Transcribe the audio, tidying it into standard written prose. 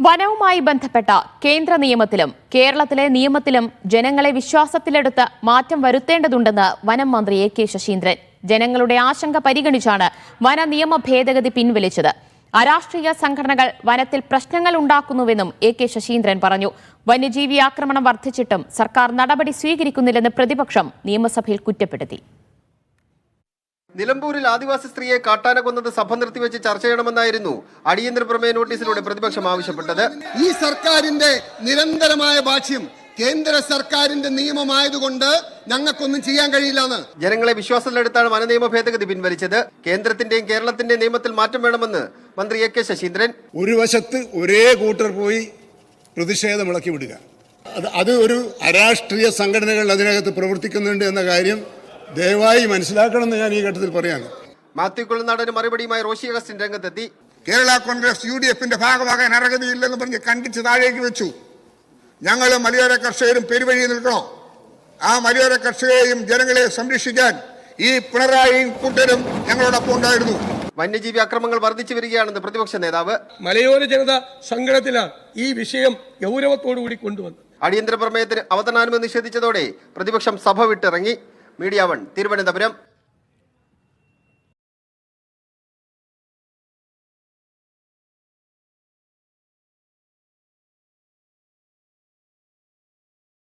വനവുമായി ബന്ധപ്പെട്ട കേന്ദ്ര നിയമത്തിലും കേരളത്തിലെ നിയമത്തിലും ജനങ്ങളെ വിശ്വാസത്തിലെടുത്ത് മാറ്റം വരുത്തേണ്ടതുണ്ടെന്ന് വനം മന്ത്രി എ കെ ശശീന്ദ്രൻ. ജനങ്ങളുടെ ആശങ്ക പരിഗണിച്ചാണ് വന നിയമ ഭേദഗതി പിൻവലിച്ചത്. അരാഷ്ട്രീയ സംഘടനകൾ വനത്തിൽ പ്രശ്നങ്ങൾ ഉണ്ടാക്കുന്നുവെന്നും എ കെ ശശീന്ദ്രൻ പറഞ്ഞു. വന്യജീവി ആക്രമണം വർദ്ധിച്ചിട്ടും സർക്കാർ നടപടി സ്വീകരിക്കുന്നില്ലെന്ന് പ്രതിപക്ഷം നിയമസഭയിൽ കുറ്റപ്പെടുത്തി. നിലമ്പൂരിൽ ആദിവാസി സ്ത്രീയെ കാട്ടാന കൊന്നത് സഭ നിർത്തിവെച്ച് ചർച്ച ചെയ്യണമെന്നായിരുന്നു അടിയന്തര പ്രമേയ നോട്ടീസിലൂടെ പ്രതിപക്ഷം ആവശ്യപ്പെട്ടത്. ഈ സർക്കാരിന്റെ നിരന്തരമായ ഭാഷ്യം കേന്ദ്ര സർക്കാരിന്റെ നിയമമായതുകൊണ്ട് ഞങ്ങൾക്കൊന്നും ചെയ്യാൻ കഴിയില്ലെന്ന്. ജനങ്ങളെ വിശ്വാസത്തിലെടുത്താണ് വനനിയമ ഭേദഗതി പിൻവലിച്ചത്. കേന്ദ്രത്തിന്റെയും കേരളത്തിന്റെയും നിയമത്തിൽ മാറ്റം വേണമെന്ന് മന്ത്രി എ കെ ശശീന്ദ്രൻ. ഒരു വശത്ത് ഒരേ കൂട്ടർ പോയി പ്രതിഷേധം ഇളക്കി വിടുക, അത് ഒരു അരാഷ്ട്രീയ സംഘടനകൾ അതിനകത്ത് പ്രവർത്തിക്കുന്നുണ്ട് എന്ന കാര്യം ദയവായി മനസ്സിലാക്കണമെന്ന് ഞാൻ ഈ ഘട്ടത്തിൽ പറയാണ്. മാത്യു കുളനാടന് മറുപടിയുമായി റോഷി അഗസ്റ്റിൻ രംഗത്തെത്തി. കേരള കോൺഗ്രസ് UDFന്റെ ഭാഗമാകാൻ അർഹതയില്ലെന്ന് പറഞ്ഞ് കണ്ടിച്ച് താഴേക്ക് വെച്ചു. ഞങ്ങൾ മലയോര കർഷകരും പെരുവഴി നിൽക്കണോ? ആ മലയോര കർഷകരെയും ജനങ്ങളെ സംരക്ഷിക്കാൻ ഈ പിണറായിയും കൂട്ടരും ഞങ്ങളോടൊപ്പം ഉണ്ടായിരുന്നു. വന്യജീവി അക്രമങ്ങൾ വർദ്ധിച്ചു വരികയാണെന്ന് പ്രതിപക്ഷ നേതാവ്. മലയോര ജനത സങ്കടത്തിലാണ് ഈ വിഷയം ഗൗരവത്തോടുകൂടി കൊണ്ടുവന്നത്. അടിയന്തര പ്രമേയത്തിന് അവതരണാനുമതി നിഷേധിച്ചതോടെ പ്രതിപക്ഷം സഭ വിട്ടിറങ്ങി. മീഡിയ 1 തിരുവനന്തപുരം.